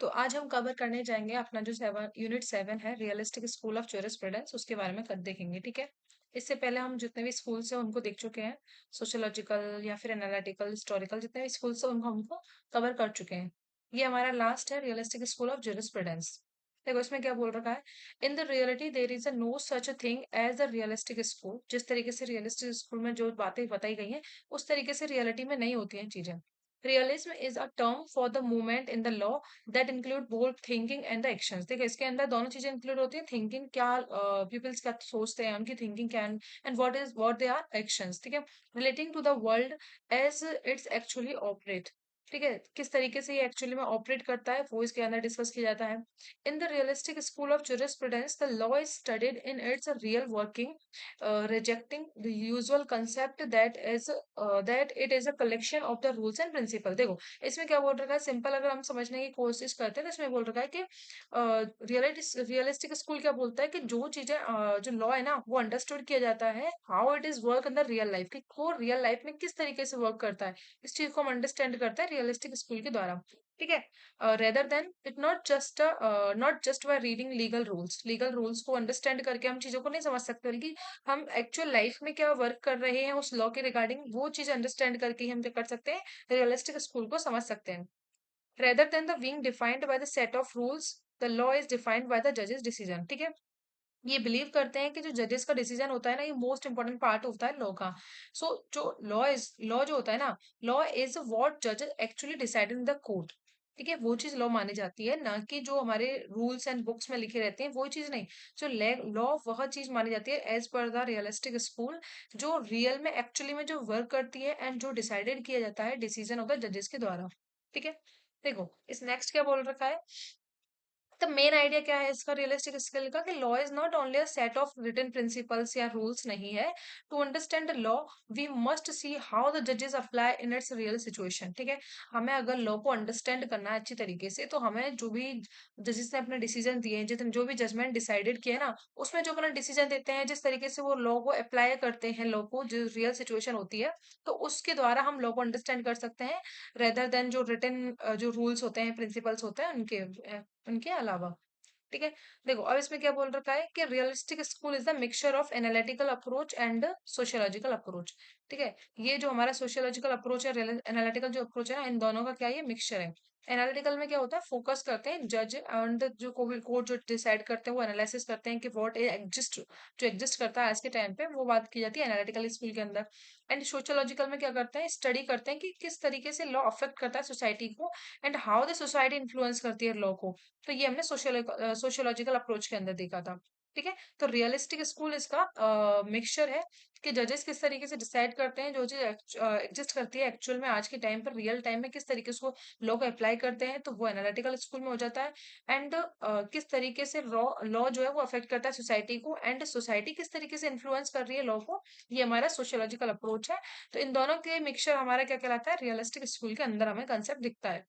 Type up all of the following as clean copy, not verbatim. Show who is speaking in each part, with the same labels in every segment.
Speaker 1: तो आज हम कवर करने जाएंगे अपना जो सेवन यूनिट 7 है रियलिस्टिक स्कूल ऑफ ज्यूरिस्प्रूडेंस उसके बारे में कर देखेंगे। ठीक है। इससे पहले हम जितने भी स्कूल्स हैं उनको देख चुके हैं। सोशियोलॉजिकल या फिर एनालिटिकल हिस्टोरिकल जितने भी स्कूल्स हैं उनको हमको कवर कर चुके हैं। ये हमारा लास्ट है रियलिस्टिक स्कूल ऑफ ज्यूरिस्प्रूडेंस। देखो इसमें क्या बोल रखा है। In the reality there is a no such a thing as a realistic school. जिस तरीके से रियलिस्टिक स्कूल में जो बातें बताई गई हैं उस तरीके से रियलिटी में नहीं होती हैं चीजें। Realism is a term for the movement in the law that include both thinking and the actions. देखिए इसके अंदर दोनों चीजें इंक्लूड होती हैं। थिंकिंग क्या पीपल्स क्या सोचते हैं, उनकी थिंकिंग क्या है, and what they are actions. ठीक है। Relating to the world as it's actually operate. ठीक है, किस तरीके से ये एक्चुअली में ऑपरेट करता है वो इसके अंदर डिस्कस किया जाता है। In the realistic school of jurisprudence the law is studied in its real working, rejecting the usual concept that it is a collection of the rules and principle। देखो इसमें क्या बोल रखा है, सिंपल अगर हम समझने की कोशिश करते हैं तो इसमें बोल रखा है कि रियलिस्टिक स्कूल क्या बोलता है कि जो चीजें जो लॉ है ना वो अंडरस्टूड किया जाता है how it is work in the real life, कि वो रियल लाइफ में किस तरीके से वर्क करता है। इस चीज को हम अंडरस्टैंड करते हैं रियलिस्टिक स्कूल के द्वारा। ठीक है। Rather than it not just by reading legal rules को अंडरस्टैंड करके हम चीजों को नहीं समझ सकते, बल्कि हम एक्चुअल लाइफ में क्या वर्क कर रहे हैं उस लॉ के रिगार्डिंग वो चीज अंडरस्टैंड करके ही हम क्या कर सकते हैं, रियलिस्टिक स्कूल को समझ सकते हैं। Rather than the being defined by the set of rules the law is defined by the जजेस डिसीजन। ठीक है। ये बिलीव करते हैं कि जो जजेस का डिसीजन होता है ना, ये मोस्ट इंपॉर्टेंट पार्ट होता है लॉ का। जो लॉ जो होता है ना, लॉ इज व्हाट जजेस actually decided in the court. ठीक है, वो चीज लॉ मानी जाती है, ना कि जो हमारे रूल्स एंड बुक्स में लिखे रहते हैं वो चीज नहीं। जो लॉ वह चीज मानी जाती है as per the realistic school, जो रियल में एक्चुअली में जो वर्क करती है एंड जो डिसाइडेड किया जाता है डिसीजन ऑफ द जजेस के द्वारा। ठीक है। देखो इस नेक्स्ट क्या बोल रखा है। तो मेन आइडिया क्या है इसका रियलिस्टिक स्किल का, कि law is not only a set of written principles या रूल्स नहीं है। To understand the law we must see how the जजेस apply in its real situation. ठीक है। हमें अगर लॉ को अंडरस्टैंड करना है अच्छी तरीके से, तो हमें जो भी जजेस ने अपने डिसीजन दिए हैं, जितने जो भी जजमेंट डिसाइडेड किए ना, उसमें जो अपना डिसीजन देते हैं, जिस तरीके से वो लॉ को अप्लाई करते हैं, लॉ को जो रियल सिचुएशन होती है, तो उसके द्वारा हम लॉ को अंडरस्टैंड कर सकते हैं, रेदर देन जो रिटन जो रूल्स होते हैं, प्रिंसिपल्स होते हैं उनके अलावा। ठीक है। देखो अब इसमें क्या बोल रखा है कि realistic school is the mixture of analytical approach and sociological approach. ठीक है। ये जो हमारा सोशियोलॉजिकल अप्रोच है, एनालिटिकल जो अप्रोच है ना, इन दोनों का क्या है, ये मिक्सचर है। एनालिटिकल में क्या होता है, फोकस करते हैं जज एंड जो कोर्ट जो डिसाइड करते हैं वो एनालिसिस करते हैं कि व्हाट एग्जिस्ट, जो एग्जिस्ट करता है आज के टाइम पे, वो बात की जाती है एनालिटिकल स्कूल के अंदर। एंड सोशियोलॉजिकल में क्या करते हैं, स्टडी करते हैं कि किस तरीके से लॉ अफेक्ट करता है सोसाइटी को, and how the society influence करती है लॉ को। तो ये हमने सोशियोलॉजिकल अप्रोच के अंदर देखा था। ठीक है। तो रियलिस्टिक स्कूल इसका मिक्सचर है, कि जजेस किस तरीके से डिसाइड करते हैं जो चीज एग्जिस्ट करती है एक्चुअल में आज के टाइम पर, रियल टाइम में किस तरीके से लॉ को अप्लाई करते हैं, तो वो एनालिटिकल स्कूल में हो जाता है। एंड किस तरीके से लॉ लॉ जो है वो अफेक्ट करता है सोसाइटी को, एंड सोसाइटी किस तरीके से इन्फ्लुएंस कर रही है लॉ को, ये हमारा सोशियोलॉजिकल अप्रोच है। तो इन दोनों के मिक्सचर हमारा क्या कहलाता है, रियलिस्टिक स्कूल के अंदर हमें कंसेप्ट दिखता है।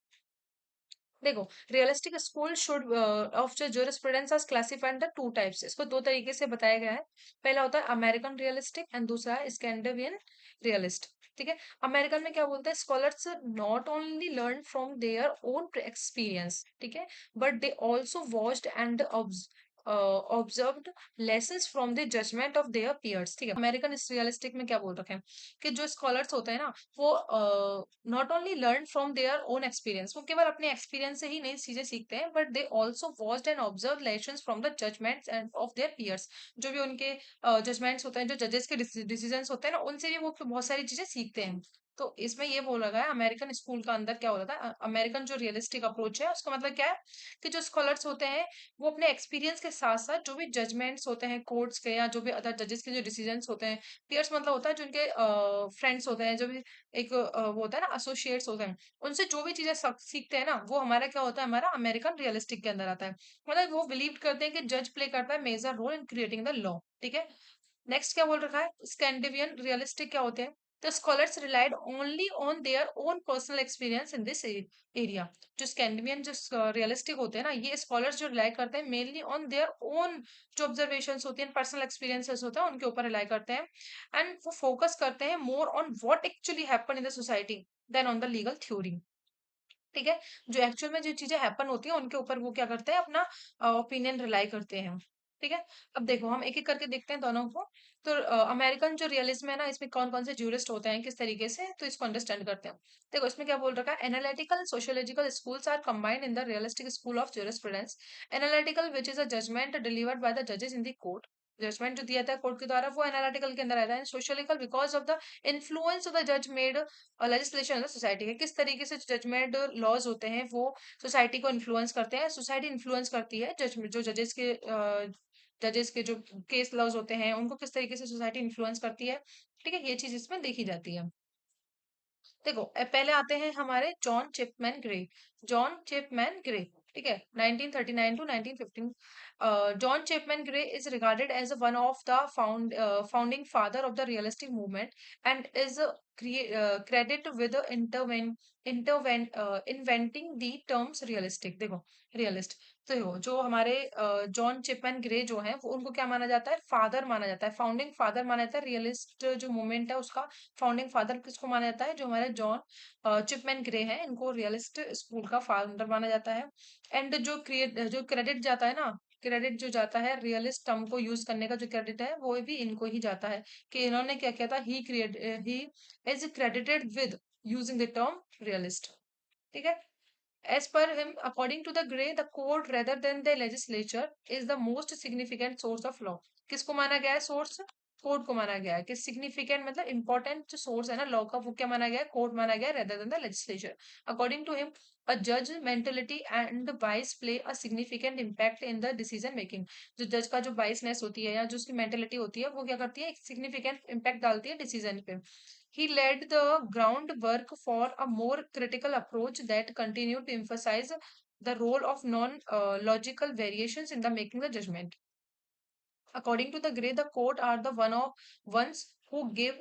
Speaker 1: देखो realistic school should of jurisprudence are classified the two types. इसको दो तरीके से बताया गया है। पहला होता है अमेरिकन रियलिस्टिक एंड दूसरा है स्कैंडिनेवियन रियलिस्ट। ठीक है। अमेरिकन में क्या बोलते हैं, scholars not only learn from their own experience, ठीक है, but they also watched and observed lessons from the judgement of their peers. ठीक है। अमेरिकन रियलिस्टिक में क्या बोल रखे हैं कि जो स्कॉलर्स होते हैं ना, वो not only learn from their own experience, वो केवल अपने एक्सपीरियंस से ही नई चीजें सीखते हैं, but they also watched and observe lessons from the judgments and of their peers. जो भी उनके जजमेंट्स होते हैं, जो जजेस के डिसीजंस होते हैं ना, उनसे भी वो बहुत सारी चीजें सीखते हैं। तो इसमें ये बोल रहा है अमेरिकन स्कूल का अंदर क्या हो रहा था, अमेरिकन जो रियलिस्टिक अप्रोच है उसका मतलब क्या है, कि जो स्कॉलर्स होते हैं वो अपने एक्सपीरियंस के साथ साथ जो भी जजमेंट्स होते हैं कोर्ट्स के, या जो भी अदर जजेस के जो डिसीजंस होते हैं, पियर्स मतलब होता है जो उनके फ्रेंड्स होते हैं, जो भी एक वो होता है ना, एसोसिएट्स होते हैं, उनसे जो भी चीजें सीखते हैं ना, वो हमारा क्या होता है, हमारा अमेरिकन रियलिस्टिक के अंदर आता है। मतलब वो बिलीव करते हैं कि जज प्ले करता है major role in creating the law. ठीक है। नेक्स्ट क्या बोल रखा है, स्कैंडिनेवियन रियलिस्टिक क्या होते हैं, the scholars relied only on their own personal experience in this area. जो स्कैंडिनेवियन जो रियलिस्टिक होते हैं ना, ये स्कॉलर्स जो रिलाई करते हैं मेनली ऑन देयर ओन, जो ऑब्जर्वेशंस होती हैं, पर्सनल एक्सपीरियंसेस होते हैं, उनके ऊपर रिलाई करते हैं। एंड वो फोकस करते हैं more on what actually happen in the society then on the legal theory. ठीक है? जो एक्चुअल में जो चीज़ें हैपन होती हैं, उनके ऊपर वो क्या करते हैं, अपना ओपिनियन रिलाई करते हैं। ठीक है? अब देखो हम एक-एक करके देखते हैं दोनों को। तो अमेरिकन जो रियलिज़्म है ना, इसमें कौन-कौन से ज्यूरिस्ट होते हैं, किस तरीके से, तो इसको अंडरस्टैंड करते हैं। देखो इसमें क्या बोल रखा है, analytical sociological schools are combined in the realistic school of jurisprudence. Analytical which is a judgment delivered by the जजेस इन द कोर्ट। जजमेंट जो दिया था कोर्ट के द्वारा, वो एनालिटिकल के अंदर आता है। Sociological because of the influence of the जज मेड लेजिस्लेशन है सोसाइटी के, किस तरीके से जजमेंट लॉज होते हैं वो सोसाइटी को इन्फ्लुएंस करते हैं। सोसाइटी इन्फ्लुएंस करती है जो जजेस के जो केस लॉज होते हैं उनको किस तरीके से सोसाइटी इन्फ्लुएंस करती है। ठीक है, ये चीज इसमें देखी जाती है। देखो पहले आते हैं हमारे John Chipman Gray. John Chipman Gray, ठीक है, 1939 to 1915। John Chipman Gray is regarded as one of the founding father of the realistic movement and is credit with inventing the terms realistic. देखो रियलिस्ट, तो जो हमारे John Chipman grey जो है वो उनको क्या माना जाता है, फादर माना जाता है, फाउंडिंग फादर माना जाता है। रियलिस्ट जो मूवमेंट है उसका फाउंडिंग फादर किसको माना जाता है, जो हमारे जॉन चिपमैन ग्रे हैं, इनको रियलिस्ट स्कूल का फाउंडर माना जाता है। एंड जो क्रेडिट जाता है ना, क्रेडिट जो जाता है रियलिस्ट टर्म को यूज करने का, जो क्रेडिट है वो भी इनको ही जाता है, कि इन्होंने क्या किया था, he is credited with using the term realist. ठीक है, as per him, according to the Gray, the court rather than the legislature is the most significant source of law. किसको माना गया है सोर्स, कोर्ट को माना गया है, कि सिग्निफिकेंट मतलब इंपॉर्टेंट जो सोर्स है ना लॉ का, वो क्या माना गया है, कोर्ट माना गया है rather than the legislature. According to him, a judge mentality and bias play a significant impact in the decision making. जो जज का जो बाइसनेस होती है या जो उसकी मेंटेलिटी होती है, वो क्या करती है, एक सिग्निफिकेंट इम्पैक्ट डालती है डिसीजन पे। He laid the groundwork for a more critical approach that continued to emphasize the role of non-logical variations in the making the judgment. According to the Gray, the court are the ones who give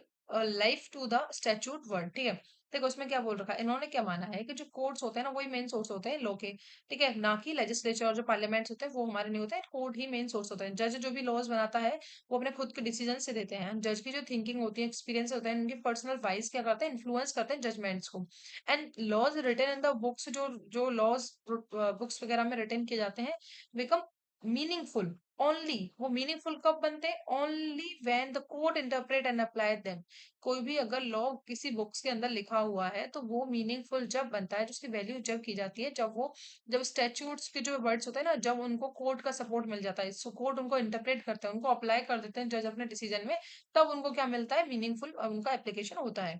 Speaker 1: life to the statute word. ठीक है, देखो उसमें क्या बोल रखा है, इन्होंने क्या माना है कि जो कोर्ट्स होते हैं ना वही मेन सोर्स होते हैं लॉ के। ठीक है, ना कि लेजिस्लेचर और जो पार्लियामेंट्स होते हैं वो हमारे नहीं होते हैं, कोर्ट ही मेन सोर्स होते हैं। जज जो भी लॉज बनाता है वो अपने खुद के डिसीजन से देते हैं। जज की जो थिंकिंग होती है, एक्सपीरियंस होता है, उनकी पर्सनल वाइज क्या करते हैं, इन्फ्लुएंस करते हैं जजमेंट्स को। And laws written in the books, जो जो लॉज बुक्स वगैरह में रिटन किए जाते हैं, बिकम मीनिंगफुल ओनली। वो मीनिंगफुल कब बनते हैं, only when the court interpret and apply them. कोई भी अगर लॉ किसी बुक्स के अंदर लिखा हुआ है तो वो मीनिंगफुल जब बनता है, उसकी वैल्यू जब की जाती है, जब स्टैट्यूट्स के जो वर्ड्स होते हैं ना, जब उनको कोर्ट का सपोर्ट मिल जाता है, सो कोर्ट उनको इंटरप्रेट करते हैं, उनको अप्लाई कर देते हैं जज अपने डिसीजन में, तब उनको क्या मिलता है, मीनिंगफुल उनका एप्लीकेशन होता है।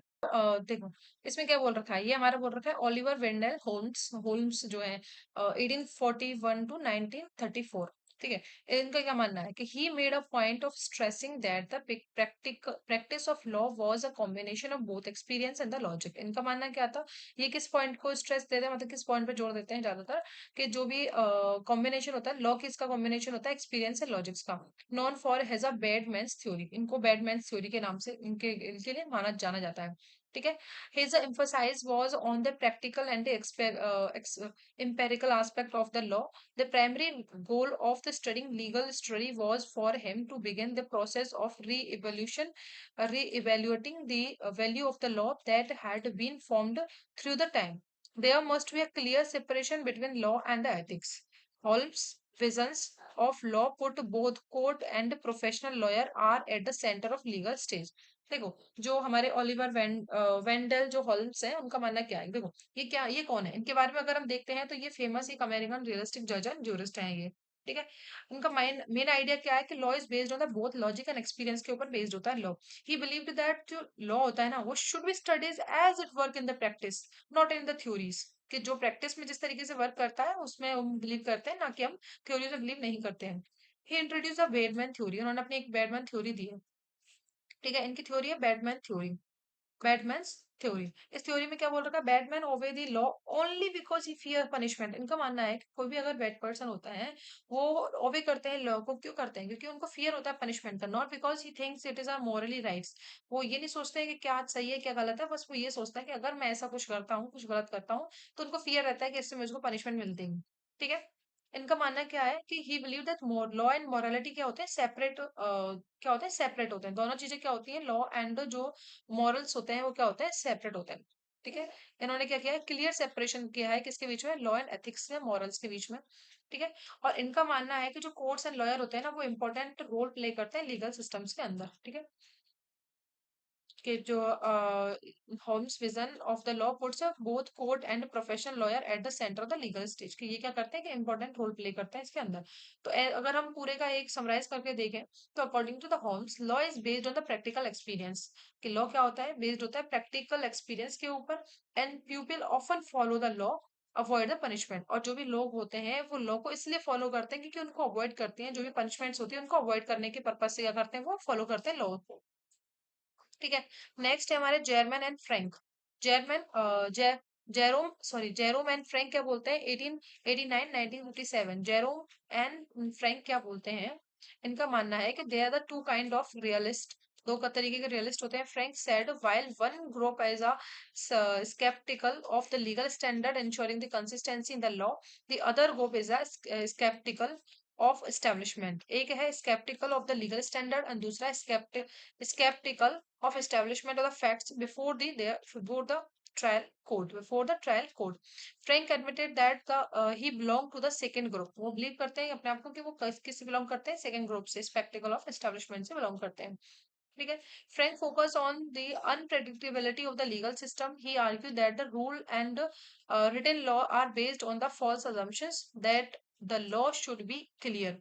Speaker 1: देखो इसमें क्या बोल रखा है, ये हमारा बोल रखा है ओलिवर वेंडल होल्म्स। होल्म्स जो है 1841 टू 1934। ठीक है, इनका क्या मानना है कि he made a point of stressing that the practice of law was a combination of both experience and the logic. इनका मानना क्या था, ये किस पॉइंट को स्ट्रेस देते हैं, मतलब किस पॉइंट पे जोर देते हैं ज्यादातर, कि जो भी कॉम्बिनेशन होता है लॉ किसका कॉम्बिनेशन होता है, एक्सपीरियंस एंड लॉजिक्स का। Known for has a bad man's theory, इनको बैडमैन्स थ्योरी के नाम से इनके लिए माना जाना जाता है। ठीक है, his emphasis was on the practical and the empirical aspect of the law. The primary goal of the studying legal study was for him to begin the process of re-evaluating the value of the law that had been formed through the time. There must be a clear separation between law and the ethics. Holmes' visions of law put both court and professional lawyer are at the center of legal stage. देखो जो हमारे Oliver वेंडल जो Holmes हैं, उनका मानना क्या है, देखो ये कौन है, इनके बारे में अगर हम देखते हैं तो ये फेमस एक अमेरिकन रियलिस्टिक जज एंड जूरिस्ट हैं ये। ठीक है, उनका मेन मेन आइडिया क्या है कि law is based on the both logic and experience के ऊपर बेस्ड होता है लॉ। ही बिलीव्ड दैट जो लॉ होता है ना वो should be studies as it work in the practice, not in the theories. कि जो प्रैक्टिस में जिस तरीके से वर्क करता है उसमें हम बिलीव करते हैं, ना कि हम थ्योरीज में बिलीव नहीं करते हैं। ही इंट्रोड्यूस अ बेडमैन थ्योरी, उन्होंने अपनी एक बेडमैन थ्योरी दी है। ठीक है, इनकी थ्योरी है बैटमैन थ्योरी। बैटमैन्स थ्योरी, इस थ्योरी में क्या बोल रखा है, Batman obey the law only because he fear punishment. इनका मानना है कि कोई भी अगर बैड पर्सन होता है वो ओबे करते हैं लॉ को, क्यों करते हैं, क्योंकि उनको फियर होता है पनिशमेंट का, not because he thinks it is are morally rights. वो ये नहीं सोचते हैं कि क्या सही है क्या गलत है, बस वो ये सोचता है कि अगर मैं ऐसा कुछ करता हूँ, कुछ गलत करता हूँ, तो उनको फियर रहता है कि इससे मुझको पनिशमेंट मिलती है। ठीक है, इनका मानना क्या है कि he believe that law and morality क्या होते हैं, सेपरेट, क्या होते हैं, सेपरेट होते हैं। दोनों चीजें क्या होती हैं, लॉ एंड जो मॉरल्स होते हैं वो क्या होते हैं, सेपरेट होते हैं। ठीक है। इन्होंने क्या किया है, क्लियर सेपरेशन किया है किसके बीच में, लॉ एंड एथिक्स में, मॉरल्स के बीच में। ठीक है। और इनका मानना है कि जो कोर्ट्स एंड लॉयर होते हैं ना, वो इंपॉर्टेंट रोल प्ले करते हैं लीगल सिस्टम्स के अंदर। ठीक है। कि जो Holmes vision of the law puts both court and professional lawyer at the centre of the legal stage, कि ये क्या करते हैं कि इंपॉर्टेंट रोल प्ले करते हैं इसके अंदर। तो अगर हम पूरे का एक समराइज करके देखें, तो according to the Holmes, law is based on the practical experience. कि लॉ क्या होता है, बेस्ड होता है प्रैक्टिकल एक्सपीरियंस के ऊपर। And people often follow the law avoid the punishment. और जो भी लोग होते हैं वो लॉ को इसलिए फॉलो करते हैं क्योंकि उनको अवॉइड करते हैं, जो भी पनिशमेंट्स होती है उनको अवॉइड करने के पर्पज से क्या करते हैं, वो फॉलो करते हैं लॉ को। ठीक है। नेक्स्ट है हमारे Jerman and Frank. Jerman J Jerome sorry Jerome and Frank क्या बोलते हैं, 1889 1957। जेरोम एंड फ्रैंक क्या बोलते हैं, इनका मानना है कि they are the two kind of realist. दो का तरीके के रियलिस्ट होते हैं। Frank said while one group as a skeptical of the legal standard ensuring the consistency in the law, the other group is a skeptical of establishment। एक है skeptical of the legal standard and दूसरा skeptical of establishment of the facts before the trial court। Frank admitted that he belonged to the second group। वो believe करते हैं अपने आप को कि वो किससे belong करते हैं, second group से, skeptical of establishment से belong करते हैं। ठीक है। Frank focused on the unpredictability of the legal system। He argued that the rule and written law are based on the false assumptions that the law should be clear।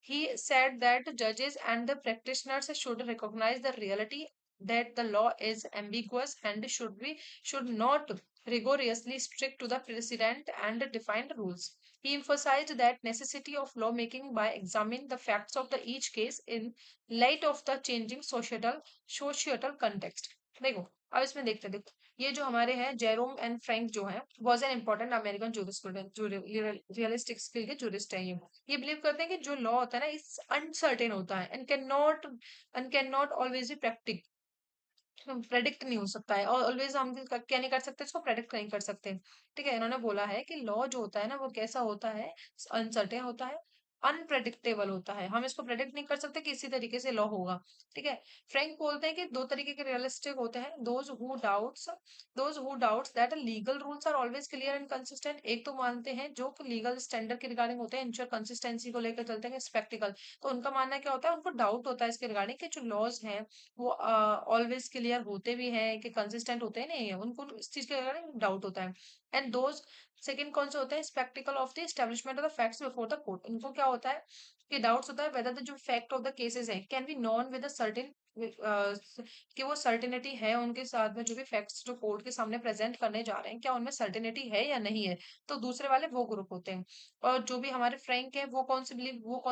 Speaker 1: He said that judges and the practitioners should recognize the reality that the law is ambiguous and should not rigorously stick to the precedent and defined rules। He emphasized that necessity of lawmaking by examining the facts of the each case in light of the changing societal context। देखो, अब इसमें देखते हैं। देखो, ये जो हमारे हैं जेरोम एंड फ्रैंक जो है, वॉज एन इंपॉर्टेंट अमेरिकन जूरिस्प्रूडेंट, जो रियलिस्टिक स्किल के जूरिस्ट है ये बिलीव करते हैं कि जो लॉ होता है ना, इस अनसर्टेन होता है and can not always be practic predict नहीं हो सकता है। और ऑलवेज हम क्या नहीं कर सकते, इसको प्रेडिक्ट नहीं कर सकते। ठीक है। इन्होंने बोला है कि लॉ जो होता है ना, वो कैसा होता है, अनसर्टेन होता है, अनप्रेडिक्टेबल होता है। हम इसको प्रेडिक्ट नहीं कर सकते कि इसी तरीके से लॉ होगा। ठीक है। फ्रैंक बोलते हैं कि दो तरीके के रियलिस्टिक होते हैं, those who doubts that legal rules are always clear and consistent. एक तो मानते हैं जो लीगल स्टैंडर्ड के रिगार्डिंग होते हैं, इंश्योर कंसिस्टेंसी को लेकर चलते हैं, स्पेक्टिकल। तो उनका मानना क्या होता है, उनको डाउट होता है इसके रिगार्डिंग कि जो लॉज हैं वो ऑलवेज क्लियर होते भी हैं कि कंसिस्टेंट होते हैं, नहीं है, उनको इस चीज के रिगार्डिंग डाउट होता है। एंड दोज सेकंड कौन से होते हैं, spectacle of the establishment of the facts before the court. उनको क्या होता है कि डाउट्स होता है वेदर द जो फैक्ट ऑफ द केसेस है can be non with certain, कि वो सर्टेनिटी है उनके साथ में, जो भी फैक्ट्स जो कोर्ट के सामने प्रेजेंट करने जा रहे हैं क्या उनमें सर्टेनिटी है या नहीं है। तो दूसरे वाले वो ग्रुप होते हैं। और जो भी हमारे फ्रैंक है वो कौन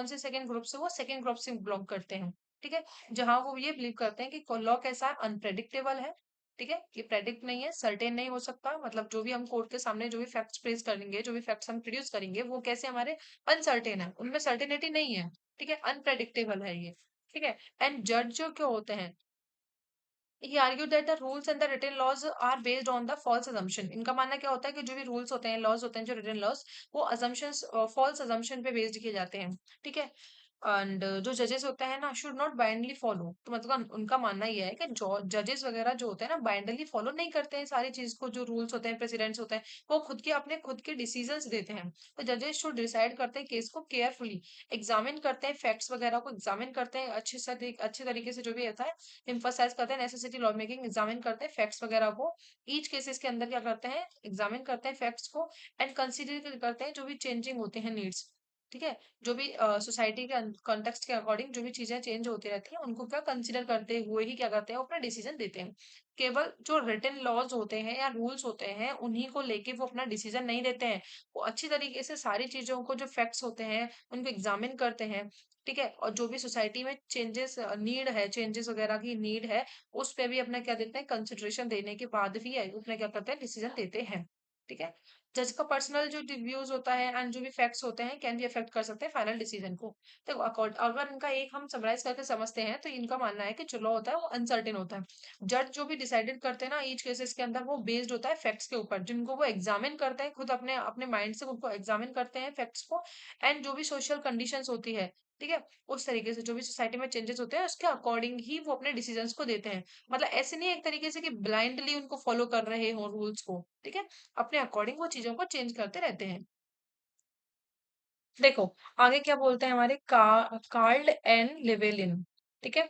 Speaker 1: से सेकंड ग्रुप से, वो सेकंड ग्रुप से बिलोंग करते हैं। ठीक है। जहां वो ये बिलीव करते हैं कि लॉ कैसा है, अनप्रेडिक्टेबल है। ठीक है। ये प्रेडिक्ट नहीं है, सर्टेन नहीं हो सकता। मतलब जो भी हम कोर्ट के सामने जो भी फैक्ट्स प्रेस करेंगे, जो भी फैक्ट्स हम प्रोड्यूस करेंगे, वो कैसे हमारे अनसर्टेन है, उनमें सर्टेनिटी नहीं है। ठीक है। अनप्रेडिक्टेबल है ये। ठीक है। एंड जज जो क्यों होते हैं, he argued that the rules and the written laws are based on the false assumption। इनका मानना क्या होता है कि जो भी रूल्स होते हैं, लॉज होते हैं, जो रिटन लॉज, वो assumptions, फॉल्स assumption पे बेस्ड किए जाते हैं। ठीक है। एंड जो जजेस होते हैं ना, शुड नॉट बाइंडली फॉलो। तो मतलब उनका मानना यह है कि जो जजेस वगैरह जो होते हैं ना, बाइंडली फॉलो नहीं करते हैं सारी चीज को, जो रूल्स होते हैं, प्रेसिडेंट्स होते हैं, वो खुद के डिसीजंस देते हैं। तो जजेस शुड डिसाइड करते हैं केस को केयरफुली, एग्जामिन करते हैं फैक्ट्स वगैरह को, एग्जामिन करते हैं अच्छे तरीके से, जो भी होता है इम्फोसाइज करते हैं नेसेसिटी लॉ मेकिंग, एग्जामिन करते हैं फैक्ट्स वगैरह को। ईच केसेस के अंदर क्या करते हैं, एग्जामिन करते हैं फैक्ट्स को, एंड कंसीडर करते हैं जो भी चेंजिंग होते हैं नीड्स। ठीक है। जो भी सोसाइटी के कॉन्टेक्स्ट के अकॉर्डिंग जो भी चीजें चेंज होती रहती हैं, उनको क्या कंसीडर करते हुए ही क्या करते हैं, वो अपना डिसीजन देते हैं। केवल जो रिटन लॉज होते हैं या रूल्स होते हैं, उन्हीं को लेके वो अपना डिसीजन नहीं देते हैं। वो अच्छी तरीके से सारी चीजों को, जो फैक्ट्स होते हैं, उनको एग्जामिन करते हैं। ठीक है। और जो भी सोसाइटी में चेंजेस वगैरह की नीड है, उस पे भी अपना क्या देते हैं, कंसिडरेशन देने के बाद भी अपना क्या करते हैं, डिसीजन देते हैं। ठीक है। जज का पर्सनल जो व्यूज होता है एंड जो भी फैक्ट्स होते हैं कैन भी अफेक्ट कर सकते हैं फाइनल डिसीजन को। तो अगर इनका एक हम समराइज करके समझते हैं, तो इनका मानना है कि जो लॉ होता है वो अनसर्टेन होता है। जज जो भी डिसाइडेड करते हैं ना ईच केसेस के अंदर, वो बेस्ड होता है फैक्ट्स के ऊपर, जिनको वो एग्जामिन करते हैं खुद अपने अपने माइंड से, उनको एग्जामिन करते हैं फैक्ट्स को। एंड जो भी सोशल कंडीशंस होती है, ठीक है? उस तरीके से जो भी सोसाइटी में चेंजेस होते हैं उसके अकॉर्डिंग ही वो अपने डिसीजंस को देते हैं। मतलब ऐसे नहीं है एक तरीके से कि ब्लाइंडली उनको फॉलो कर रहे हो रूल्स को, ठीक है? अपने अकॉर्डिंग वो चीज़ों को चेंज करते रहते हैं। देखो, आगे क्या बोलते हैं हमारे कार्ल एन लिवेलिन, ठीक है?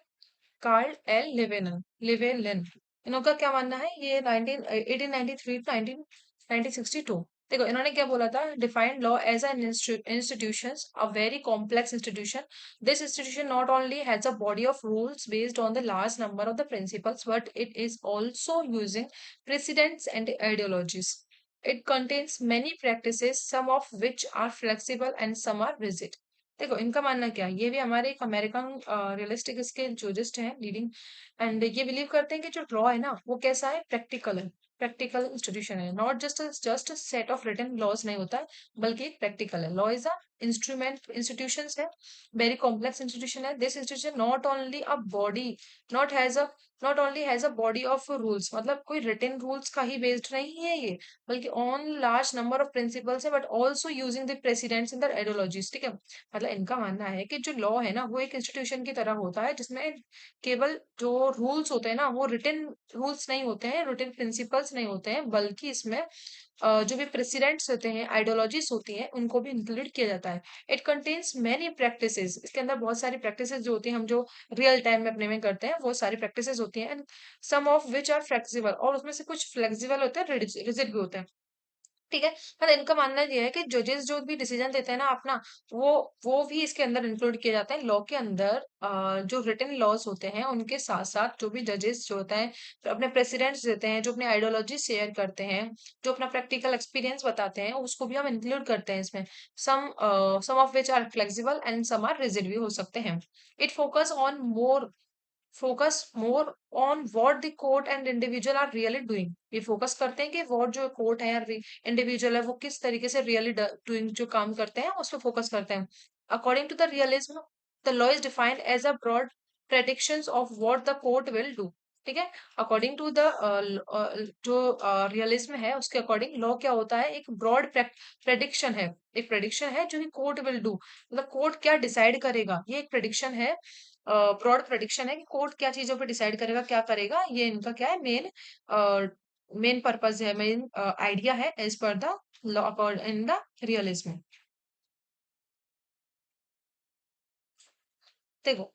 Speaker 1: कार्ल एल लिवेलन लिवेलिन, इनका क्या मानना है, ये 19 1893 टू 1962। देखो इन्होंने क्या बोला था, defined law as an institution, a very complex institution. This institution not only has a body of rules based on the large number of the principles, but it is also using precedents and ideologies. It contains many practices, some of which are flexible and some are rigid. देखो इनका मानना क्या है, ये भी हमारे एक American realistic इसके जूरिस्ट हैं लीडिंग, एंड ये बिलीव करते हैं कि जो लॉ है ना वो कैसा है, प्रैक्टिकल है, प्रैक्टिकल इंस्टीट्यूशन है, not just set of written laws नहीं होता है, बल्कि एक प्रैक्टिकल है। Law is a instrument institution है, वेरी कॉम्प्लेक्स इंस्टीट्यूशन है। This institution not only a body, not has a not only has a body of rules, मतलब कोई रिटन रूल्स का ही बेस्ड नहीं है ये, बल्कि on large number of principles है, but also using the precedents in the ideologies, ठीक है? मतलब इनका मानना है कि जो लॉ है ना वो एक इंस्टीट्यूशन की तरह होता है, जिसमें केवल जो रूल्स होते हैं ना वो रिटन रूल्स नहीं होते हैं, रिटन प्रिंसिपल्स नहीं होते हैं, बल्कि इसमें जो भी प्रेसिडेंट्स होते हैं, आइडियोलॉजीज होती हैं, उनको भी इंक्लूड किया जाता है। इट कंटेन्स मैनी प्रैक्टिसेस, इसके अंदर बहुत सारी प्रैक्टिसेस जो होती हैं, हम जो रियल टाइम में अपने में करते हैं वो सारी प्रैक्टिसेस होती हैं, and some of which are flexible, और उसमें से कुछ फ्लेक्सिबल होते हैं, रिजिड भी होते हैं, ठीक है? मतलब इनका मानना ये है कि जजेस जो भी डिसीजन देते हैं ना अपना, वो वो भी इसके अंदर इंक्लूड किए जाते हैं। लॉ के अंदर जो रिटन लॉज होते हैं उनके साथ साथ जो भी जजेस जो होते हैं, जो अपने प्रेसिडेंट्स देते हैं, जो अपनी आइडियोलॉजी शेयर करते हैं, जो अपना प्रैक्टिकल एक्सपीरियंस बताते हैं, उसको भी हम इंक्लूड करते हैं इसमें। Some of which are flexible and some are rigid भी हो सकते हैं। It focus more on what the court and individual are really doing. ये फोकस करते हैं कि व्हाट जो कोर्ट है या इंडिविजुअल है वो किस तरीके से रियली डूइंग जो काम करते हैं उस पर फोकस करते हैं। According to the realism, the law is defined as a broad predictions of what the court will do, ठीक है? अकॉर्डिंग टू द जो रियलिज्म है उसके अकॉर्डिंग लॉ क्या होता है, एक ब्रॉड प्रेडिक्शन है, एक प्रेडिक्शन है जो कि कोर्ट विल डू, मतलब कोर्ट क्या डिसाइड करेगा, ये एक प्रेडिक्शन है, ब्रॉड प्रेडिक्शन है कि कोर्ट क्या चीजों पे डिसाइड करेगा, क्या करेगा, ये इनका क्या है, मेन पर्पस है, मेन आइडिया है as per the law in the realism. देखो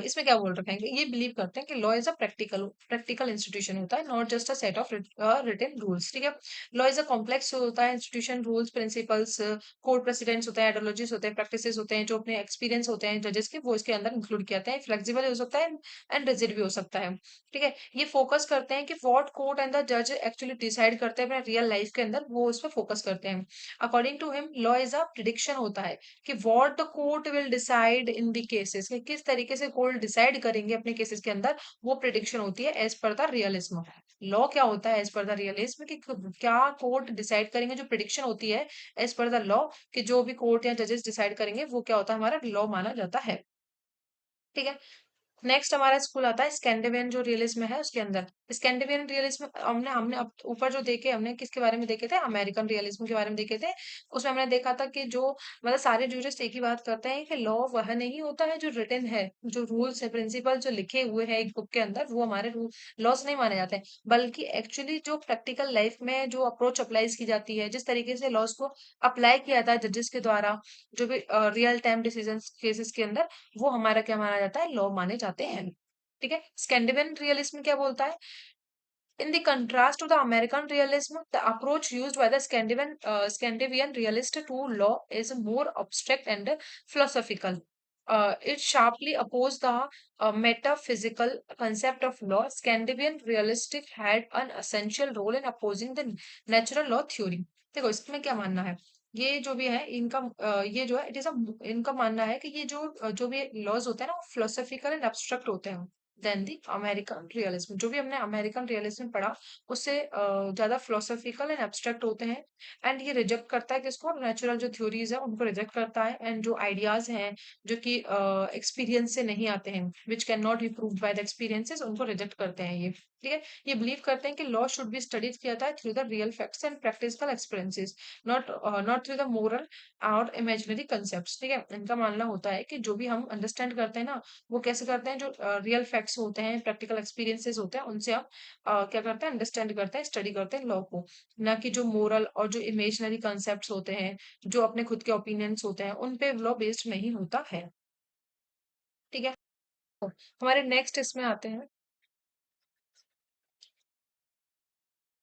Speaker 1: इसमें क्या बोल रखे हैं कि ये बिलीव करते हैं कि law is a practical practical institution होता है, not just a set of written rules, ठीक है? लॉ इज अ कॉम्प्लेक्स होता है institution, rules, principles, court precedents होते हैं, आइडियोलॉजीज होते हैं, प्रैक्टिसेस होते हैं, जो अपने एक्सपीरियंस होते हैं जजेस के वो इसके अंदर इंक्लूड किया जाता है। फ्लेक्सिबल हो सकता है एंड रिजिड भी हो सकता है, ठीक है? ये फोकस करते हैं कि व्हाट कोर्ट एंड द जज एक्चुअली डिसाइड करते हैं अपने रियल लाइफ के अंदर, वो उस पर फोकस करते हैं। According to him law is a prediction होता है कि what the court will decide in the cases, कि किस तरीके से कोर्ट डिसाइड करेंगे अपने केसेस के अंदर, वो प्रिडिक्शन होती है as per the realism. Law क्या होता है एज पर द रियलिज्म, कि क्या कोर्ट डिसाइड करेंगे, जो प्रिडिक्शन होती है एज पर द लॉ, कि जो भी कोर्ट या जजेस डिसाइड करेंगे वो क्या होता है, हमारा लॉ माना जाता है, ठीक है? नेक्स्ट हमारा स्कूल आता है स्कैंडिनेवियन जो रियलिज्म है उसके अंदर। स्कैंडिनेवियन रियलिज्म हमने हमने ऊपर जो देखे, हमने किसके बारे में देखे थे, अमेरिकन रियलिज्म के बारे में देखे थे। उसमें हमने देखा था कि जो मतलब सारे जूरिस्ट एक ही बात करते हैं कि लॉ वह नहीं होता है जो रिटन है, जो रूल्स है, प्रिंसिपल जो लिखे हुए हैं एक बुक के अंदर, वो हमारे रूल लॉस नहीं माने जाते हैं, बल्कि एक्चुअली जो प्रैक्टिकल लाइफ में जो अप्रोच अप्लाइज की जाती है, जिस तरीके से लॉस को अप्लाई किया जाता है जजेस के द्वारा, जो भी रियल टाइम डिसीजन केसेस के अंदर, वो हमारा क्या माना जाता है, लॉ माने जाते हैं, ठीक है? स्कैंडिनेवियन रियलिज्म क्या बोलता है, in the contrast to the American realism, the approach used by the Scandinavian realist to law is more abstract and philosophical. It sharply opposed the metaphysical concept of law. Scandinavian realistic had an essential role in opposing the natural law theory. देखो इसमें क्या मानना है, ये जो भी है इनका ये जो है इट इज अ, इनका मानना है कि ये जो भी लॉज होते हैं ना वो फिलोसफिकल एंड एब्स्ट्रैक्ट होते हैं देन दी अमेरिकन रियलिज्म। जो भी हमने अमेरिकन रियलिज्म पढ़ा उससे ज्यादा फिलोसफिकल एंड एब्स्ट्रैक्ट होते हैं, एंड ये रिजेक्ट करता है किसको, नेचुरल जो थ्योरीज है उनको रिजेक्ट करता है, एंड जो आइडियाज हैं जो कि एक्सपीरियंस से नहीं आते हैं, which can not be proved by the experiences, उनको रिजेक्ट करते हैं ये। ठीक है। ये बिलीव करते हैं कि लॉ शुड बी स्टडीज किया जाता है through the real facts and practical experiences, not through the moral और इमेजिनरी कंसेप्ट्स। ठीक है, इनका मानना होता है कि जो भी हम अंडरस्टैंड करते हैं ना, वो कैसे करते हैं, जो रियल फैक्ट्स होते हैं, प्रैक्टिकल एक्सपीरियंसेस होते हैं, उनसे हम क्या करते हैं, अंडरस्टैंड करते हैं, स्टडी करते हैं लॉ को, ना कि जो मोरल और जो इमेजिनरी कंसेप्ट्स होते हैं, जो अपने खुद के ओपिनियंस होते हैं, उन पे लॉ बेस्ड नहीं होता है। ठीक है, तो हमारे नेक्स्ट इसमें आते हैं,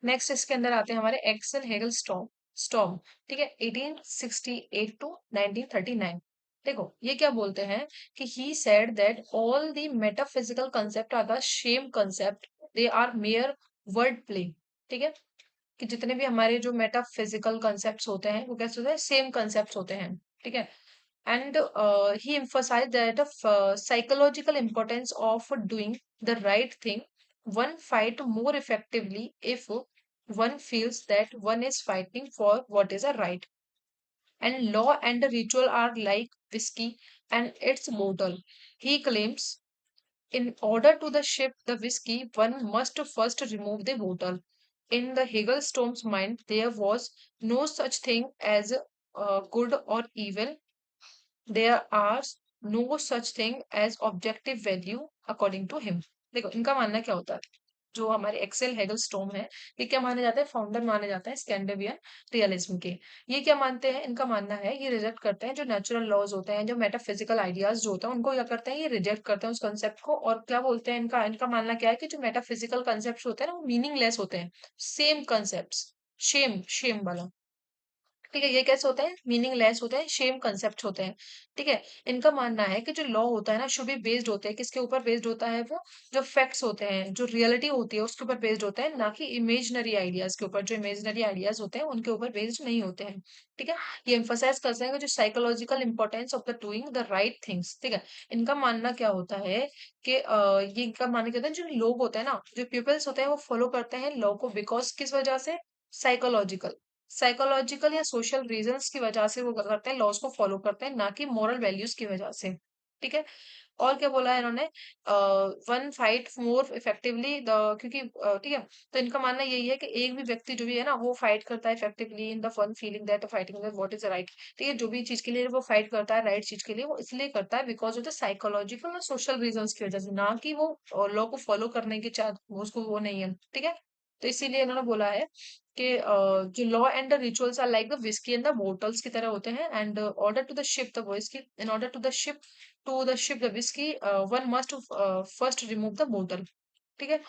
Speaker 1: नेक्स्ट इसके अंदर आते हैं हमारे एक्सेल हेगल स्टॉर्म स्टॉर्म। ठीक है, 1868 टू 1939। देखो ये क्या बोलते हैं कि he said that all the metaphysical concept are the same concept, they are mere word play. ठीक है, कि जितने भी हमारे जो मेटाफिजिकल कंसेप्ट्स होते हैं वो कैसे होते हैं, सेम कंसेप्ट्स होते हैं। ठीक है, and he emphasized that of psychological importance of doing the right thing. One fight more effectively if one feels that one is fighting for what is a right, and law and ritual are like whiskey and its bottle. He claims in order to the ship the whiskey, one must first remove the bottle. In the Hegelstorm's mind, there was no such thing as good or evil. There are no such thing as objective value according to him. देखो इनका मानना क्या होता है, जो हमारे Excel Hegel स्टोम है, ये क्या माने जाते हैं, फाउंडर माने जाते हैं स्कैंडिनेवियन रियलिज्म के। ये क्या मानते हैं, इनका मानना है ये रिजेक्ट करते हैं जो नेचुरल लॉज होते हैं, जो मेटाफिजिकल आइडियाज जो होता है, उनको क्या करते हैं, ये रिजेक्ट करते हैं उस कंसेप्ट को। और क्या बोलते हैं, इनका इनका मानना क्या है कि जो मेटाफिजिकल कंसेप्ट होते हैं ना, वो मीनिंगलेस होते हैं। सेम कंसेप्ट, शेम शेम वाला। ठीक है, ये कैसे होते हैं, मीनिंगलेस होते हैं, शेम कंसेप्ट होते हैं। ठीक है, इनका मानना है कि जो लॉ होता है ना, शुड बी बेस्ड होते हैं, किसके ऊपर बेस्ड होता है वो, जो फैक्ट्स होते हैं, जो रियलिटी होती है उसके ऊपर बेस्ड होता है, ना कि इमेजिनरी आइडियाज के ऊपर। जो इमेजिनरी आइडियाज होते हैं उनके ऊपर बेस्ड नहीं होते हैं। ठीक है, ये एम्फोसाइज करते हैं कि जो psychological importance of the doing the right things. ठीक है, इनका मानना क्या होता है कि ये इनका मानना क्या होता है, जो लोग होते हैं ना, जो पीपल्स होते हैं, वो फॉलो करते हैं लॉ को बिकॉज किस वजह से, साइकोलॉजिकल साइकोलॉजिकल या सोशल रीजंस की वजह से वो क्या करते हैं, लॉज को फॉलो करते हैं, ना कि मॉरल वैल्यूज की वजह से। ठीक है, और क्या बोला है इन्होंने, one fight more effectively the, क्योंकि ठीक है, तो इनका मानना यही है कि एक भी व्यक्ति जो भी है ना, वो फाइट करता है effectively in the one feeling that fighting what is right. ठीक है, जो भी चीज के लिए वो फाइट करता है, राइट चीज के लिए, वो इसलिए करता है बिकॉज ऑफ द साइकोलॉजिकल और सोशल रीजंस की वजह से, ना कि वो लॉ को फॉलो करने की चाह उसको वो नहीं है। ठीक है, तो इसीलिए इन्होंने बोला है कि जो law and the rituals are like the whisky and the bottles की तरह होते हैं, and order to the ship the whisky, in order to the ship the whiskey, one must first remove the bottle. ठीक है,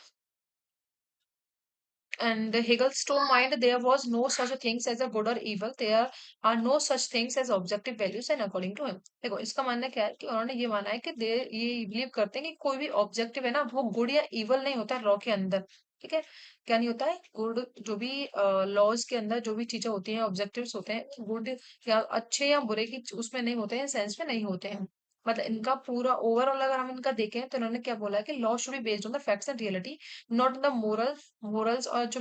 Speaker 1: and the Hegel-Stone mind, there was no such a things as a good or evil. There are no such things as objective values and according to him. देखो इसका मानना क्या है कि उन्होंने ये माना है कि दे ये बिलीव करते हैं कि कोई भी ऑब्जेक्टिव है ना, वो गुड या इवल नहीं होता लॉ के अंदर। ठीक है, क्या नहीं होता है, गुड जो भी लॉज के अंदर जो भी चीजें होती हैं, ऑब्जेक्टिव्स होते हैं, गुड या अच्छे या बुरे की उसमें नहीं होते हैं, सेंस में नहीं होते हैं। मतलब इनका पूरा ओवरऑल अगर हम इनका देखें तो इन्होंने क्या बोला है कि law should be based on the facts and reality, not the morals, और जो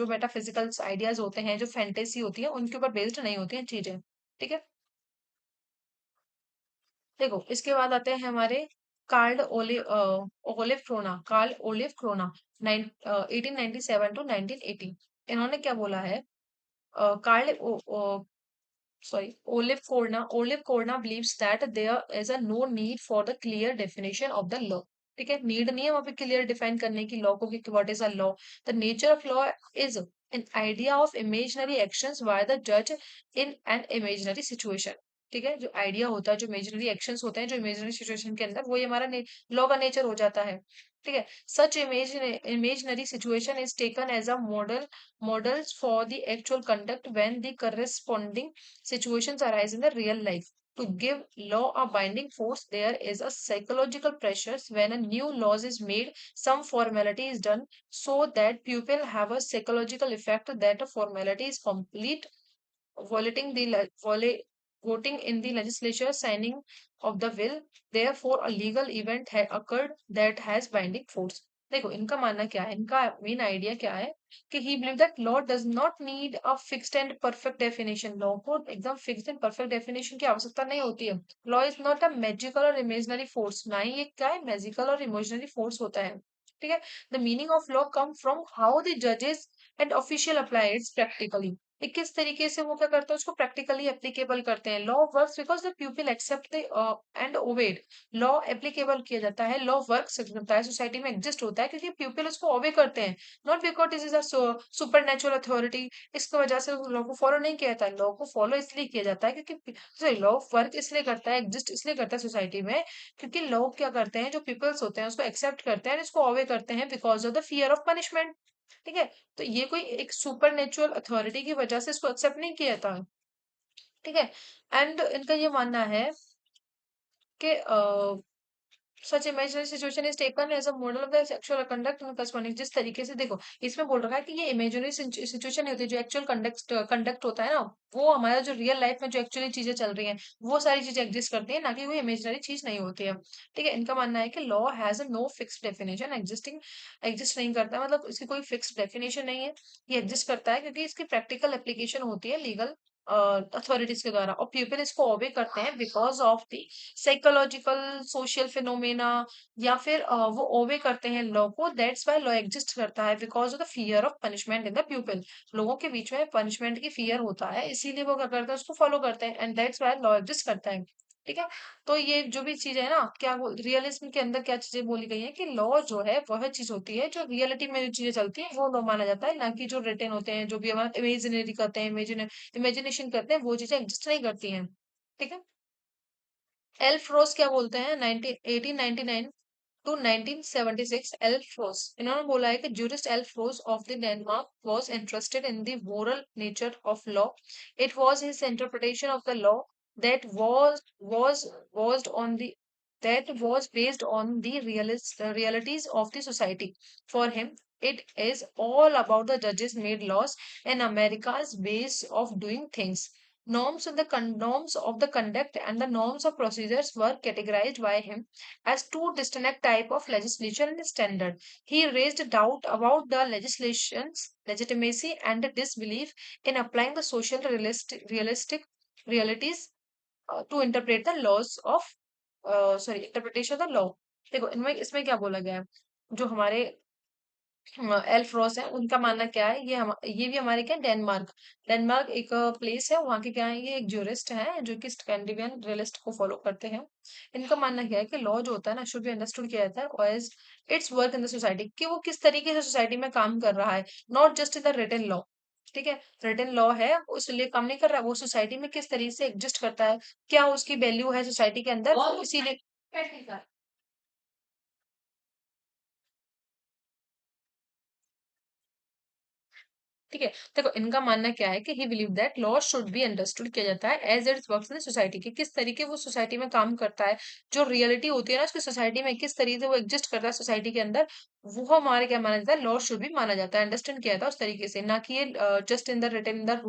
Speaker 1: मेटाफिजिकल आइडियाज होते हैं, जो फैंटेसी होती है, उनके ऊपर बेस्ड नहीं होती हैं चीजें। ठीक है, देखो इसके बाद आते हैं हमारे कार्ल ओलिव क्रोना, 1897 टू 1980। इन्होंने क्या बोला है, Karl sorry, Olive Corna believes that there is a no need for the clear definition of the law. ठीक है, नीड नहीं है वहां पे क्लियर डिफाइन करने की लॉ को कि what is a law. The nature of law is an idea of imaginary actions by the जज इन एन इमेजिनरी सिचुएशन। ठीक है, जो आइडिया होता है, जो इमेजिनरी एक्शंस होते हैं, जो इमेजिनरी सिचुएशन के अंदर, वो ये हमारा लॉ का नेचर हो जाता है। ठीक है, सच imaginary situation is taken as a models for the actual conduct when the corresponding situations arise in the real life. To give law a binding force, there is a psychological pressure when a new laws is made, some formality is done so that people have a psychological effect that a formality is complete, violating the voting in the legislature, signing of the will. Therefore, a legal event had occurred that has binding force. देखो इनका मानना क्या है, इनका main idea क्या है कि he believe that law does not need a fixed and perfect definition. Law को एकदम फिक्स्ड एंड परफेक्ट डेफिनेशन की आवश्यकता नहीं होती है। Law is not a magical और इमेजिनरी फोर्स, ना ही ये क्या है, मैजिकल और इमेजिनरी फोर्स होता है। ठीक है। The meaning of law come from how the जजेस and official apply its practically. ये किस तरीके से वो क्या करते हैं, उसको प्रैक्टिकली एप्लीकेबल करते हैं। Law works because the people accept the and obeyed. Law applicable किया जाता है, लॉ वर्क करता है, सोसाइटी में एग्जिस्ट होता है क्योंकि पीपल उसको ओबे करते हैं, not because this is a super natural authority. इसकी वजह से लॉ को फॉलो नहीं किया जाता है, लॉ को फॉलो इसलिए किया जाता है क्योंकि लॉ वर्क इसलिए करता है, एग्जिस्ट इसलिए करता है सोसाइटी में, क्योंकि लोग क्या करते हैं, जो पीपल्स होते हैं उसको एक्सेप्ट करते हैं, इसको अवे करते हैं because of the fear of punishment. ठीक है। तो ये कोई एक सुपर नेचुरल अथॉरिटी की वजह से इसको एक्सेप्ट नहीं किया था। ठीक है। एंड इनका ये मानना है कि such imaginary situation is taken as a model of the sexual conduct in cosmetic. जिस तरीके से देखो, इसमें बोल रखा है कि ये इमेजिनरी सिचुएशन नहीं होती, जो एक्चुअल कंडक्ट कंडक्ट होता है ना, वो हमारा जो रियल लाइफ में जो एक्चुअली चीजें चल रही हैं, वो सारी चीजें एग्जिस्ट करती है, ना कि कोई इमेजिनरी चीज नहीं होती है। ठीक है। इनका मानना है कि law has a no fixed definition, exist नहीं करता, मतलब इसकी कोई फिक्स्ड डेफिनेशन नहीं है। ये एग्जिस्ट करता है क्योंकि इसकी प्रैक्टिकल एप्लीकेशन होती है लीगल अथॉरिटीज के द्वारा, और पीपल इसको ओबे करते हैं because of the psychological social phenomena, या फिर वो ओबे करते हैं लॉ को। दैट्स व्हाई लॉ एग्जिस्ट करता है, because of the fear of punishment in the people. लोगों के बीच में पनिशमेंट की फियर होता है, इसीलिए वो क्या करते हैं, उसको फॉलो करते हैं, and that's why law exist करता है। ठीक है। तो ये जो भी चीज है ना, क्या रियलिज्म के अंदर क्या चीजें बोली गई है कि लॉ जो है वह चीज होती है जो रियलिटी में जो चीजें चलती है वो लॉ माना जाता है, ना कि जो रिटन होते हैं, जो भी हमारा इमेजिनरी करते हैं, इमेजिनेशन करते हैं, वो चीजें एग्जिस्ट नहीं करती हैं। ठीक है। एल्फ रोज क्या बोलते हैं, 1899 टू 1976। एल्फ रोज, इन्होंने बोला है कि jurist elf rose of the Denmark was interested in the moral nature of law. It was his interpretation of the law that was on the that was based on the realities of the society. For him, it is all about the judges made laws and America's ways of doing things. Norms of the conduct and the norms of procedures were categorized by him as two distinct type of legislation and standard. He raised doubt about the legislation's legitimacy and the disbelief in applying the social realistic realities to interpret the laws of interpretation of the law। देखो, इनमें इसमें क्या बोला गया है, जो हमारे elf Ross है उनका मानना क्या है, ये भी हमारे क्या, डेनमार्क। डेनमार्क एक प्लेस है, वहाँ के क्या है, ये एक ज्यूरिस्ट है जो कि स्कैंडिनेवियन रियलिस्ट को फॉलो करते हैं। इनका मानना क्या है कि लॉ जो होता है ना, शुड बी अंडरस्टूड किया जाता है as it's work in the society, कि वो किस तरीके से सोसाइटी में काम कर रहा है, not just in the written law. ठीक है। रिटन लॉ है उस लिए काम नहीं कर रहा, वो सोसाइटी में किस तरीके से एग्जिस्ट करता है, क्या उसकी वैल्यू है सोसाइटी के अंदर, इसीलिए। ठीक है। देखो, इनका मानना क्या है कि he believe that law should be understood किया जाता है as it's works in society, की किस तरीके वो सोसाइटी में काम करता है, जो रियलिटी होती है ना उसकी सोसाइटी में, किस तरीके से वो एग्जिस्ट करता है सोसाइटी के अंदर, वो हमारे क्या माना जाता है, लॉ शुड भी माना जाता है, अंडरस्टैंड किया जाता है उस तरीके से, ना कि ये just in the written in the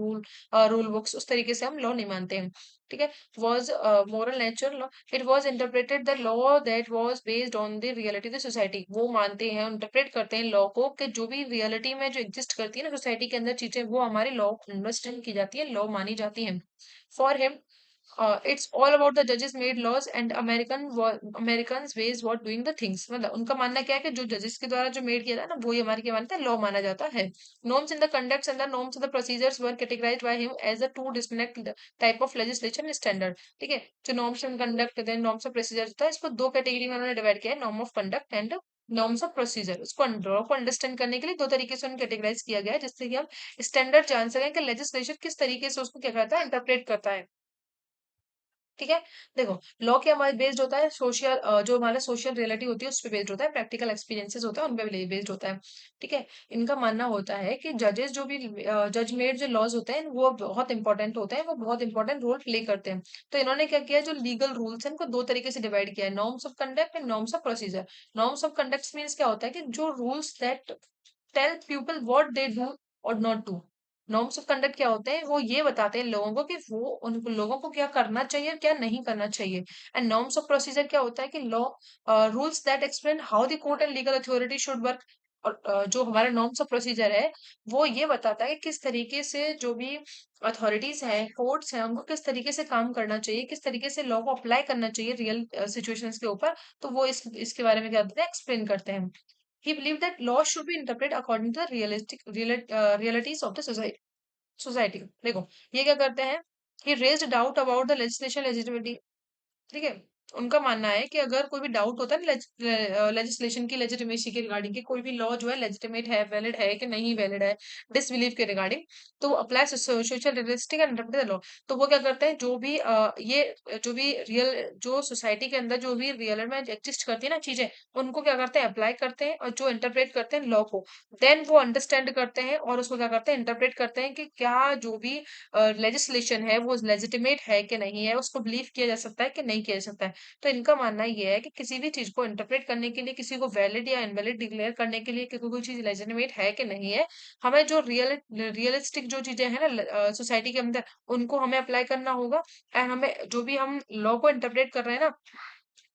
Speaker 1: rule books, उस तरीके से हम लॉ नहीं मानते हैं। ठीक है। was moral nature law, it was interpreted the law that was based on the reality of the society। वो मानते हैं, इंटरप्रेट करते हैं लॉ को कि जो भी रियलिटी में जो एग्जिस्ट करती है ना सोसाइटी के अंदर चीजें, वो हमारे लॉ अंडरस्टैंड की जाती है, लॉ मानी जाती है। For him it's all about the जजेस made laws and American ways what doing the things. मतलब उनका मानना क्या है कि जो जजेस के द्वारा जो मेड किया था ना, वो ही हमारे क्या मानते हैं, लॉ माना जाता है। Norms in the conducts and the norms of the procedures were categorised by him as the two distinct type of legislation standard. ठीक है। जो norms and conduct then norms of procedure होता है, इसको दो कैटेगरी में उन्होंने डिवाइड किया है, norm of conduct and norms of procedure. उसको लॉ को अंडरस्टैंड करने के लिए दो तरीके से उन्हें कैटेगराइज किया गया है, जिससे कि हम स्टैंडर्ड जान सकें कि लेजिस्लेशन किस तरीके से उसको क्या करता है, इंटरप्रेट करता है। ठीक है। देखो, लॉ क्या हमारे बेस्ड होता है, सोशल जो हमारा सोशल रियलिटी होती है उस पे बेस्ड होता है, प्रैक्टिकल एक्सपीरियंसेस होता है उन पे बेस्ड होता है। ठीक है। इनका मानना होता है कि जजेस जो भी जज मेड जो लॉज होते हैं वो बहुत इंपॉर्टेंट होते हैं, वो बहुत इंपॉर्टेंट रोल प्ले करते हैं। तो इन्होंने क्या किया, जो लीगल रूल्स हैं इनको दो तरीके से डिवाइड किया है, norms of conduct and norms of procedure. Norms of conduct means क्या होता है कि जो rules that tell people what they do और not do. Norms of conduct क्या होते हैं, वो ये बताते हैं लोगों को कि वो उन लोगों को क्या करना चाहिए और क्या नहीं करना चाहिए। एंड नॉर्म्स ऑफ प्रोसीजर क्या होता है कि law rules that explain how the court and legal authority should work. और जो हमारा नॉर्म्स ऑफ प्रोसीजर है, वो ये बताता है कि किस तरीके से जो भी अथॉरिटीज हैं, कोर्ट्स हैं, उनको किस तरीके से काम करना चाहिए, किस तरीके से लॉ को अप्लाई करना चाहिए रियल सिचुएशंस के ऊपर। तो वो इसके बारे में क्या होता है, एक्सप्लेन करते हैं। He believe that law should be interpret according to the realities of the society. देखो ये क्या करते हैं, he raised doubt about the legislation legitimacy. ठीक है, उनका मानना है कि अगर कोई भी डाउट होता है ना लेजिस्लेशन की लेजिटिमेसी के रिगार्डिंग, कि कोई भी लॉ जो है लेजिटिमेट है, वैलिड है कि नहीं वैलिड है, डिसबिलीव के रिगार्डिंग, तो apply social realistic and interpret the law. तो वो क्या करते हैं, जो भी जो भी रियल जो सोसाइटी के अंदर जो भी रियल में एग्जिस्ट करती है ना चीजें, उनको क्या करते हैं, अप्लाई करते हैं, और जो इंटरप्रेट करते हैं लॉ को, देन वो अंडरस्टैंड करते हैं और उसको क्या करते हैं, इंटरप्रेट करते हैं कि क्या जो भी लेजिस्लेशन है वो लेजिटिमेट है कि नहीं है, उसको बिलीव किया जा सकता है कि नहीं किया जा सकता है। तो इनका मानना ये है कि किसी भी चीज को इंटरप्रेट करने के लिए, किसी को वैलिड या इनवैलिड डिक्लेयर करने के लिए कि कोई चीज लेजिटिमेट है कि नहीं है, हमें जो रियलिस्टिक जो चीजें हैं ना सोसाइटी के अंदर, उनको हमें अप्लाई करना होगा। एंड हमें जो भी हम लॉ को इंटरप्रेट कर रहे हैं ना,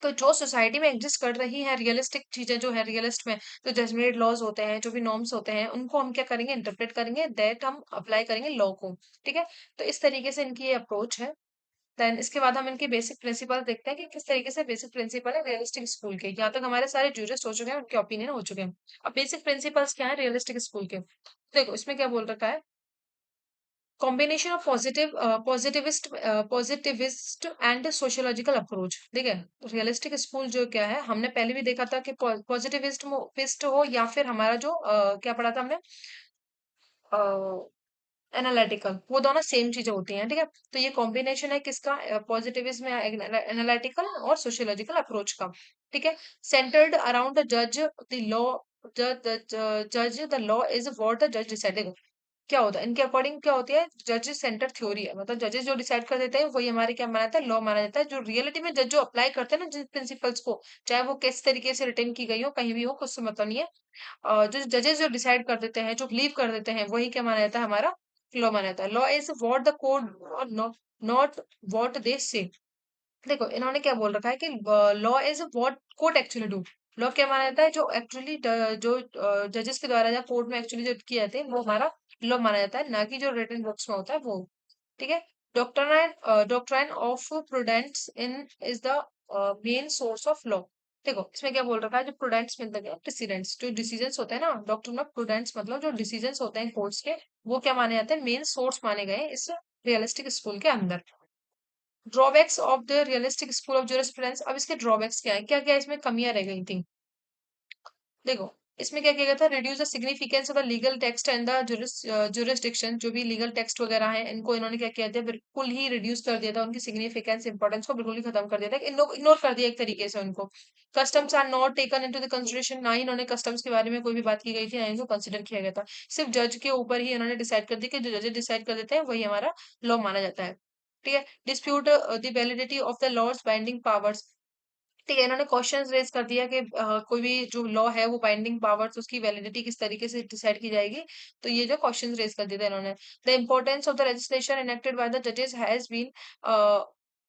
Speaker 1: तो जो सोसाइटी में एग्जिस्ट कर रही है रियलिस्टिक चीजें जो है रियलिस्ट में, तो जजमेंट लॉज होते हैं, जो भी नॉर्म्स होते हैं, उनको हम क्या करेंगे, इंटरप्रेट करेंगे, दैट हम अप्लाई करेंगे लॉ को। ठीक है, तो इस तरीके से इनकी ये अप्रोच है। देन इसके बाद हम इनके बेसिक प्रिंसिपल देखते हैं कि किस तरीके से बेसिक प्रिंसिपल है रियलिस्टिक स्कूल के। यहाँ तक हमारे सारे जूरिस्ट हो चुके हैं, उनके ओपिनियन हो चुके हैं। अब बेसिक प्रिंसिपल्स क्या है रियलिस्टिक स्कूल के, देखो इसमें क्या बोल रखा है, combination of positivist and sociological approach. ठीक है, रियलिस्टिक स्कूल जो क्या है, हमने पहले भी देखा था कि पॉजिटिविस्ट हो या फिर हमारा जो क्या पढ़ा था हमने, एनालिटिकल, वो दोनों सेम चीजें होती हैं। ठीक है, तो ये कॉम्बिनेशन है किसका, पॉजिटिविज्म या एनालिटिकल और सोशियोलॉजिकल अप्रोच का। ठीक है, सेंटर्ड अराउंड द जज, द लॉ, जज the law is what the जज डिसाइडेड। क्या होता है इनके अकॉर्डिंग, क्या होती है, जजेस सेंटर थ्योरी है, मतलब जजेस जो डिसाइड कर देते हैं वही हमारे क्या माना जाता है, लॉ माना जाता है। जो रियलिटी में जज जो अप्लाई करते हैं ना जिन प्रिंसिपल्स को, चाहे वो किस तरीके से रिटेन की गई हो, कहीं भी हो, कुछ से मतलब नहीं है, जो जजेस जो डिसाइड कर देते हैं, जो बिलीव कर देते हैं, वही क्या माना जाता है, हमारा लॉ माना जाता है। Law is what the code और नॉट नॉट व्हाट दे से। देखो इन्होंने क्या बोल रखा है कि law is what court actually do. Law क्या माना जाता है, जो एक्चुअली जो जजेस के द्वारा या कोर्ट में एक्चुअली जो किए जाते हैं वो हमारा लॉ माना जाता है, ना कि जो रिटन बुक्स में होता है वो। ठीक है, doctrine of prudence in is the main source of law. देखो इसमें क्या बोल रखा है, जो प्रूडेंस मिलता है, डिसीडेंट्स जो डिसीजंस होते हैं ना, डॉक्ट्रिन ऑफ प्रूडेंस मतलब जो डिसीजंस होते हैं कोर्ट्स के, वो क्या माने जाते हैं, मेन सोर्स माने गए हैं इस रियलिस्टिक स्कूल के अंदर। Drawbacks of the realistic school of jurisprudence, अब इसके ड्रॉबैक्स क्या है, क्या क्या इसमें कमियां रह गई थी। देखो इसमें क्या किया गया था, reduce the significance of the legal text and the jurisdiction. जो भी लीगल टेक्स्ट वगैरह हैं, इनको इन्होंने क्या किया था, बिल्कुल ही रिड्यूस कर दिया था, उनकी सिग्निफिकेंस इंपॉर्टेंस को बिल्कुल ही खत्म कर दिया था, इग्नोर कर दिया एक तरीके से उनको। Customs are not taken into the consideration, ना ही इन्होंने कस्टम्स के बारे में कोई भी बात की गई थी, ना ही इनको कंसिडर किया गया था। सिर्फ जज के ऊपर ही इन्होंने डिसाइड कर दिया कि जो जजेस डिसाइड कर देते हैं वही हमारा लॉ माना जाता है। ठीक है, dispute the validity of the laws binding powers. ठीक है, इन्होंने क्वेश्चंस रेज कर दिया कि कोई भी जो लॉ है वो बाइंडिंग पावर्स, उसकी वैलिडिटी किस तरीके से डिसाइड की जाएगी। तो ये जो क्वेश्चंस रेज कर दिए थे इन्होंने। The importance of the legislation enacted by the जजेस हैज बीन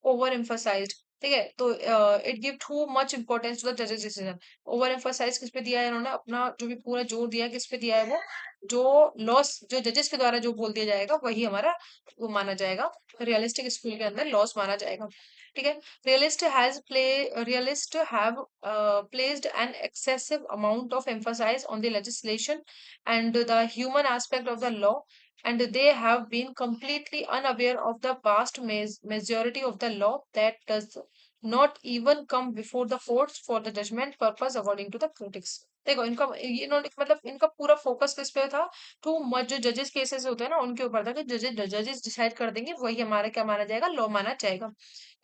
Speaker 1: ओवर एम्फसाइज्ड। ठीक है, तो it give too much importance to the जजेस डिसीजन। ओवर एम्फसाइज किस पे दिया है इन्होंने, अपना जो भी पूरा जोर दिया है किस पे दिया है, वो जो लॉस जो जजेस के द्वारा जो बोल दिया जाएगा वही हमारा वो माना जाएगा, रियलिस्टिक स्कूल के अंदर लॉस माना जाएगा। ठीक है, realists have placed an excessive amount of emphasis on the legislation and the human aspect of the law, and they have been completely unaware of the vast majority of the law that does not even come before the courts for the judgment purpose according to the critics। देखो इनका इन्होंने मतलब इनका पूरा focus किस पे था, too much जो जजेस केसेस होते हैं ना उनके ऊपर था, कि जजेस डिसाइड कर देंगे वही हमारा क्या माना जाएगा, लॉ माना जाएगा।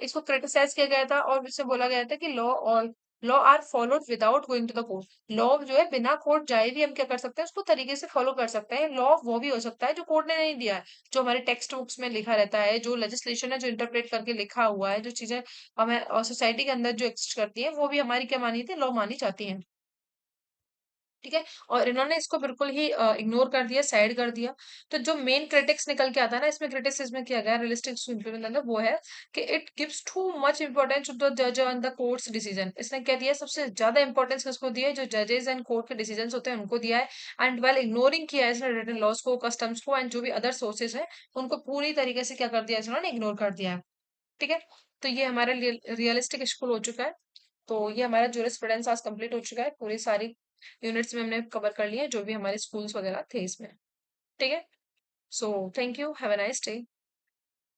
Speaker 1: इसको क्रिटिसाइज किया गया था और इससे बोला गया था कि law are followed without going to the court. Law जो है बिना कोर्ट जाए भी हम क्या कर सकते हैं, उसको तरीके से फॉलो कर सकते हैं। लॉ वो भी हो सकता है जो कोर्ट ने नहीं दिया है, जो हमारे टेक्स्ट बुक्स में लिखा रहता है, जो लेजिस्लेशन है जो इंटरप्रेट करके लिखा हुआ है, जो चीजें हमें सोसाइटी के अंदर जो एग्जिस्ट करती है वो भी हमारी क्या मानी थी, लॉ मानी जाती है। ठीक है, और इन्होंने इसको बिल्कुल ही इग्नोर कर दिया, साइड कर दिया। तो जो मेन क्रिटिक्स निकल के आता है ना, इसमें क्रिटिसिज्म किया गया रियलिस्टिक इम्प्लीमेंट, वो है कि it gives too much importance to the जज एंड द कोर्ट्स डिसीजन। इसने क्या दिया, सबसे ज्यादा इंपॉर्टेंस किसको दिया है, जो जजेस एंड कोर्ट के डिसीजन होते हैं उनको दिया है। एंड वेल इग्नोरिंग किया है इसने रिटन लॉस को, कस्टम्स को, एंड जो भी अदर सोर्सेज है उनको पूरी तरीके से क्या कर दिया है, इन्होंने इग्नोर कर दिया है। ठीक है, तो ये हमारा रियलिस्टिक स्कूल हो चुका है। तो ये हमारा जूरिस्प्रूडेंस आज कंप्लीट हो चुका है, पूरी सारी यूनिट्स में हमने कवर कर लिया जो भी हमारे स्कूल्स वगैरह थे इसमें। ठीक है। So thank you, have a nice day.